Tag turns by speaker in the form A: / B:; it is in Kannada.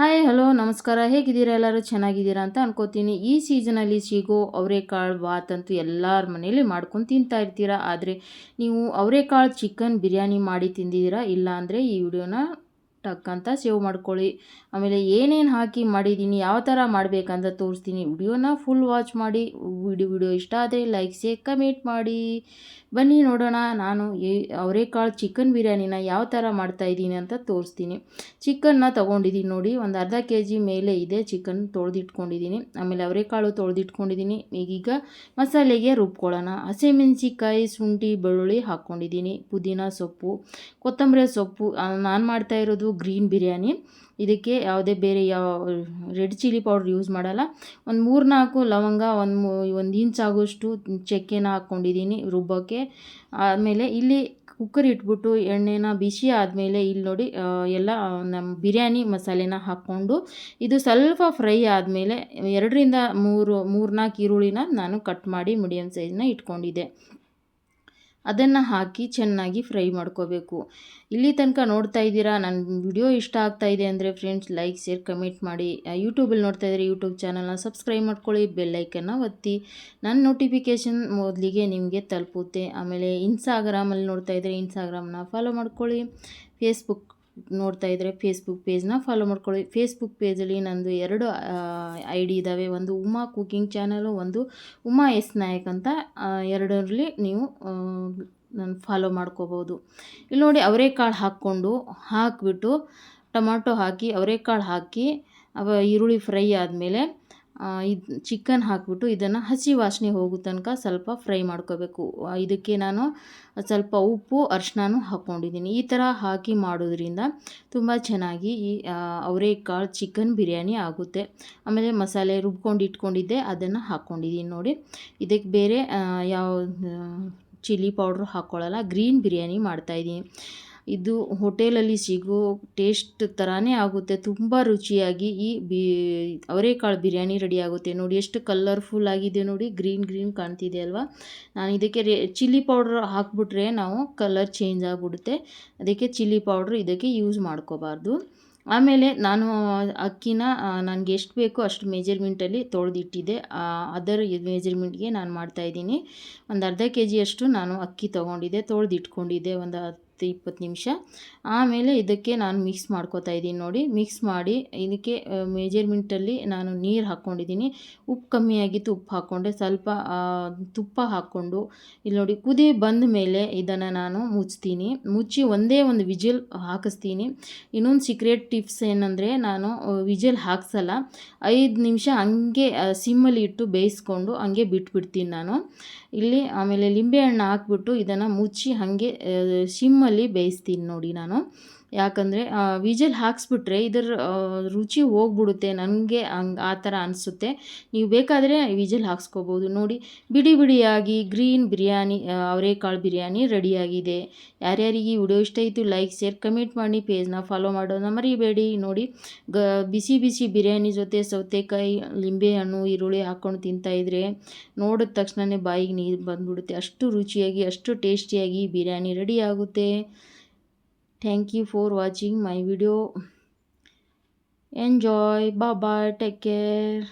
A: ಹಾಯ್ ಹಲೋ ನಮಸ್ಕಾರ, ಹೇಗಿದ್ದೀರಾ? ಎಲ್ಲರೂ ಚೆನ್ನಾಗಿದ್ದೀರಾ ಅಂತ ಅನ್ಕೋತೀನಿ. ಈ ಸೀಸನಲ್ಲಿ ಸಿಗೋ ಅವರೆಕಾಳು ಬಾತ್ ಅಂತೂ ಎಲ್ಲರ ಮನೇಲಿ ಮಾಡ್ಕೊಂಡು ತಿಂತಾ ಇರ್ತೀರಾ. ಆದರೆ ನೀವು ಅವರೆಕಾಳು ಚಿಕನ್ ಬಿರಿಯಾನಿ ಮಾಡಿ ತಿಂದಿದ್ದೀರಾ? ಇಲ್ಲ ಅಂದರೆ ಈ ವಿಡಿಯೋನ ಟಕ್ ಅಂತ ಸೇವ್ ಮಾಡ್ಕೊಳ್ಳಿ. ಆಮೇಲೆ ಏನೇನು ಹಾಕಿ ಮಾಡಿದ್ದೀನಿ, ಯಾವ ಥರ ಮಾಡಬೇಕಂತ ತೋರಿಸ್ತೀನಿ. ವಿಡಿಯೋನ ಫುಲ್ ವಾಚ್ ಮಾಡಿ. ವಿಡಿಯೋ ಇಷ್ಟ ಆದರೆ ಲೈಕ್ ಕಮೆಂಟ್ ಮಾಡಿ. ಬನ್ನಿ ನೋಡೋಣ ನಾನು ಅವರೆಕಾಳು ಚಿಕನ್ ಬಿರಿಯಾನಿನ ಯಾವ ಥರ ಮಾಡ್ತಾಯಿದ್ದೀನಿ ಅಂತ ತೋರಿಸ್ತೀನಿ. ಚಿಕನ್ನ ತೊಗೊಂಡಿದ್ದೀನಿ ನೋಡಿ, ಒಂದು ಅರ್ಧ ಕೆ.ಜಿ ಮೇಲೆ ಇದೆ ಚಿಕನ್. ತೊಳೆದಿಟ್ಕೊಂಡಿದ್ದೀನಿ. ಆಮೇಲೆ ಅವರೆಕಾಳು ತೊಳೆದಿಟ್ಕೊಂಡಿದ್ದೀನಿ. ಈಗ ಮಸಾಲೆಗೆ ರುಬ್ಕೊಳ್ಳೋಣ. ಹಸಿಮೆಣಸಿಕಾಯಿ, ಶುಂಠಿ, ಬೆಳ್ಳುಳ್ಳಿ ಹಾಕ್ಕೊಂಡಿದ್ದೀನಿ. ಪುದೀನ ಸೊಪ್ಪು, ಕೊತ್ತಂಬರಿ ಸೊಪ್ಪು. ನಾನು ಮಾಡ್ತಾ ಇರೋದು ಗ್ರೀನ್ ಬಿರಿಯಾನಿ. ಇದಕ್ಕೆ ಯಾವುದೇ ಬೇರೆ ಯಾವ ರೆಡ್ ಚಿಲ್ಲಿ ಪೌಡ್ರ್ ಯೂಸ್ ಮಾಡಲ್ಲ. ಒಂದು 3-4 ಲವಂಗ, ಒಂದು ಇಂಚಾಗುವಷ್ಟು ಚಕ್ಕೆನ ಹಾಕ್ಕೊಂಡಿದ್ದೀನಿ ರುಬ್ಬೋಕ್ಕೆ. ಆಮೇಲೆ ಇಲ್ಲಿ ಕುಕ್ಕರ್ ಇಟ್ಬಿಟ್ಟು ಎಣ್ಣೆನ ಬಿಸಿ ಆದಮೇಲೆ ಇಲ್ಲಿ ನೋಡಿ ಎಲ್ಲ ನಮ್ಮ ಬಿರಿಯಾನಿ ಮಸಾಲೆನ ಹಾಕ್ಕೊಂಡು ಇದು ಸ್ವಲ್ಪ ಫ್ರೈ ಆದಮೇಲೆ 2-3-4 ಈರುಳ್ಳಿನ ನಾನು ಕಟ್ ಮಾಡಿ ಮೀಡಿಯಮ್ ಸೈಜ್ನ ಇಟ್ಕೊಂಡಿದ್ದೆ. ಅದನ್ನು ಹಾಕಿ ಚೆನ್ನಾಗಿ ಫ್ರೈ ಮಾಡ್ಕೋಬೇಕು. ಇಲ್ಲಿ ತನಕ ನೋಡ್ತಾ ಇದ್ದೀರಾ. ನನ್ನ ವಿಡಿಯೋ ಇಷ್ಟ ಆಗ್ತಾಯಿದೆ ಅಂದರೆ ಫ್ರೆಂಡ್ಸ್ ಲೈಕ್ ಕಮೆಂಟ್ ಮಾಡಿ. ಯೂಟ್ಯೂಬಲ್ಲಿ ನೋಡ್ತಾ ಇದ್ದರೆ ಯೂಟ್ಯೂಬ್ ಚಾನಲ್ನ ಸಬ್ಸ್ಕ್ರೈಬ್ ಮಾಡ್ಕೊಳ್ಳಿ, ಬೆಲ್ಲೈಕನ್ನ ಒತ್ತಿ. ನನ್ನ ನೋಟಿಫಿಕೇಷನ್ ಮೊದಲಿಗೆ ನಿಮಗೆ ತಲುಪುತ್ತೆ. ಆಮೇಲೆ ಇನ್ಸ್ಟಾಗ್ರಾಮಲ್ಲಿ ನೋಡ್ತಾ ಇದ್ದರೆ ಇನ್ಸ್ಟಾಗ್ರಾಮ್ನ ಫಾಲೋ ಮಾಡ್ಕೊಳ್ಳಿ. ಫೇಸ್ಬುಕ್ ನೋಡ್ತಾ ಇದ್ದರೆ ಫೇಸ್ಬುಕ್ ಪೇಜ್ನ ಫಾಲೋ ಮಾಡ್ಕೊಳ್ಳಿ. ಫೇಸ್ಬುಕ್ ಪೇಜಲ್ಲಿ ನಂದು 2 ID ಇದ್ದಾವೆ. ಒಂದು ಉಮಾ ಕುಕಿಂಗ್ ಚಾನಲು, ಒಂದು ಉಮಾ ಎಸ್ ನಾಯಕ್ ಅಂತ. ಎರಡರಲ್ಲಿ ನೀವು ನಾನು ಫಾಲೋ ಮಾಡ್ಕೋಬೋದು. ಇಲ್ಲಿ ನೋಡಿ ಅವರೆಕಾಳು ಹಾಕಿಬಿಟ್ಟು ಟೊಮಾಟೊ ಹಾಕಿ ಅವರೆಕಾಳು ಹಾಕಿ ಈರುಳ್ಳಿ ಫ್ರೈ ಆದಮೇಲೆ ಇದು ಚಿಕನ್ ಹಾಕಿಬಿಟ್ಟು ಇದನ್ನು ಹಸಿ ವಾಸನೆ ಹೋಗೋ ತನಕ ಸ್ವಲ್ಪ ಫ್ರೈ ಮಾಡ್ಕೋಬೇಕು. ಇದಕ್ಕೆ ನಾನು ಸ್ವಲ್ಪ ಉಪ್ಪು ಅರಿಶಿನನೂ ಹಾಕ್ಕೊಂಡಿದ್ದೀನಿ. ಈ ಥರ ಹಾಕಿ ಮಾಡೋದ್ರಿಂದ ತುಂಬ ಚೆನ್ನಾಗಿ ಈ ಅವರೆಕಾಳು ಚಿಕನ್ ಬಿರಿಯಾನಿ ಆಗುತ್ತೆ. ಆಮೇಲೆ ಮಸಾಲೆ ರುಬ್ಕೊಂಡು ಇಟ್ಕೊಂಡಿದ್ದೆ ಅದನ್ನು ಹಾಕ್ಕೊಂಡಿದ್ದೀನಿ ನೋಡಿ. ಇದಕ್ಕೆ ಬೇರೆ ಯಾವ ಚಿಲ್ಲಿ ಪೌಡ್ರು ಹಾಕ್ಕೊಳ್ಳಲ್ಲ. ಗ್ರೀನ್ ಬಿರಿಯಾನಿ ಮಾಡ್ತಾಯಿದ್ದೀನಿ. ಇದು ಹೋಟೆಲಲ್ಲಿ ಸಿಗೋ ಟೇಸ್ಟ್ ಥರನೇ ಆಗುತ್ತೆ. ತುಂಬ ರುಚಿಯಾಗಿ ಈ ಅವರೆಕಾಳು ಬಿರಿಯಾನಿ ರೆಡಿ ಆಗುತ್ತೆ. ನೋಡಿ ಎಷ್ಟು ಕಲರ್ಫುಲ್ ಆಗಿದೆ ನೋಡಿ, ಗ್ರೀನ್ ಕಾಣ್ತಿದೆ ಅಲ್ವಾ. ನಾನು ಇದಕ್ಕೆ ಚಿಲ್ಲಿ ಪೌಡ್ರ್ ಹಾಕ್ಬಿಟ್ರೆ ನಾವು ಕಲರ್ ಚೇಂಜ್ ಆಗಿಬಿಡುತ್ತೆ. ಅದಕ್ಕೆ ಚಿಲ್ಲಿ ಪೌಡ್ರು ಇದಕ್ಕೆ ಯೂಸ್ ಮಾಡ್ಕೋಬಾರ್ದು. ಆಮೇಲೆ ನಾನು ಅಕ್ಕಿನ ನನಗೆ ಎಷ್ಟು ಬೇಕೋ ಅಷ್ಟು ಮೆಜರ್ಮೆಂಟಲ್ಲಿ ತೊಳೆದಿಟ್ಟಿದ್ದೆ. ಅದರ ಮೆಜರ್ಮೆಂಟ್ಗೆ ನಾನು ಮಾಡ್ತಾಯಿದ್ದೀನಿ. ಒಂದು ಅರ್ಧ ಕೆ.ಜಿಯಷ್ಟು ನಾನು ಅಕ್ಕಿ ತೊಗೊಂಡಿದ್ದೆ, ತೊಳೆದಿಟ್ಕೊಂಡಿದ್ದೆ ಒಂದು 10-20 ನಿಮಿಷ. ಆಮೇಲೆ ಇದಕ್ಕೆ ನಾನು ಮಿಕ್ಸ್ ಮಾಡ್ಕೋತಾ ಇದ್ದೀನಿ ನೋಡಿ. ಮಿಕ್ಸ್ ಮಾಡಿ ಇದಕ್ಕೆ ಮೆಜರ್ಮೆಂಟಲ್ಲಿ ನಾನು ನೀರು ಹಾಕ್ಕೊಂಡಿದ್ದೀನಿ. ಉಪ್ಪು ಕಮ್ಮಿ ಆಗಿತ್ತು, ಉಪ್ಪು ಹಾಕ್ಕೊಂಡೆ. ಸ್ವಲ್ಪ ತುಪ್ಪ ಹಾಕ್ಕೊಂಡು ಇಲ್ಲಿ ನೋಡಿ ಕುದಿ ಬಂದ ಮೇಲೆ ಇದನ್ನು ನಾನು ಮುಚ್ಚಿ ಒಂದೇ ಒಂದು ವಿಜಿಲ್ ಹಾಕಿಸ್ತೀನಿ. ಇನ್ನೊಂದು ಸೀಕ್ರೆಟ್ ಟಿಪ್ಸ್ ಏನಂದರೆ ನಾನು ವಿಜಿಲ್ ಹಾಕ್ಸಲ್ಲ. 5 ನಿಮಿಷ ಹಂಗೆ ಸಿಮ್ಮಲ್ಲಿ ಇಟ್ಟು ಬೇಯಿಸ್ಕೊಂಡು ಹಂಗೆ ಬಿಟ್ಬಿಡ್ತೀನಿ ನಾನು ಇಲ್ಲಿ. ಆಮೇಲೆ ಲಿಂಬೆಹಣ್ಣು ಹಾಕ್ಬಿಟ್ಟು ಇದನ್ನು ಮುಚ್ಚಿ ಹಾಗೆ ಸಿಮ್ಮಲ್ಲಿ ಬೇಯಿಸ್ತೀನಿ ನೋಡಿ ನಾನು. ಯಾಕಂದರೆ ವಿಜಿಲ್ ಹಾಕ್ಸ್ಬಿಟ್ರೆ ಇದರ ರುಚಿ ಹೋಗ್ಬಿಡುತ್ತೆ. ನನಗೆ ಆ ಥರ ಅನಿಸುತ್ತೆ. ನೀವು ಬೇಕಾದರೆ ವಿಜಿಲ್ ಹಾಕ್ಸ್ಕೋಬೋದು. ನೋಡಿ ಬಿಡಿಯಾಗಿ ಗ್ರೀನ್ ಬಿರಿಯಾನಿ ಅವರೆಕಾಳು ಬಿರಿಯಾನಿ ರೆಡಿಯಾಗಿದೆ. ಯಾರ್ಯಾರಿಗೆ ಈ ವಿಡಿಯೋ ಇಷ್ಟ ಆಯಿತು ಲೈಕ್ ಕಮೆಂಟ್ ಮಾಡಿ. ಪೇಜ್ನ ಫಾಲೋ ಮಾಡೋದನ್ನ ಮರಿಬೇಡಿ. ನೋಡಿ ಬಿಸಿ ಬಿರಿಯಾನಿ ಜೊತೆ ಸೌತೆಕಾಯಿ, ಲಿಂಬೆಹಣ್ಣು, ಈರುಳ್ಳಿ ಹಾಕ್ಕೊಂಡು ತಿಂತಾಯಿದ್ರೆ ನೋಡಿದ ತಕ್ಷಣವೇ ಬಾಯಿಗೆ ನೀರು ಬಂದ್ಬಿಡುತ್ತೆ. ಅಷ್ಟು ರುಚಿಯಾಗಿ ಅಷ್ಟು ಟೇಸ್ಟಿಯಾಗಿ ಬಿರಿಯಾನಿ ರೆಡಿ ಆಗುತ್ತೆ. Thank you for watching my video. Enjoy. Bye bye. Take care.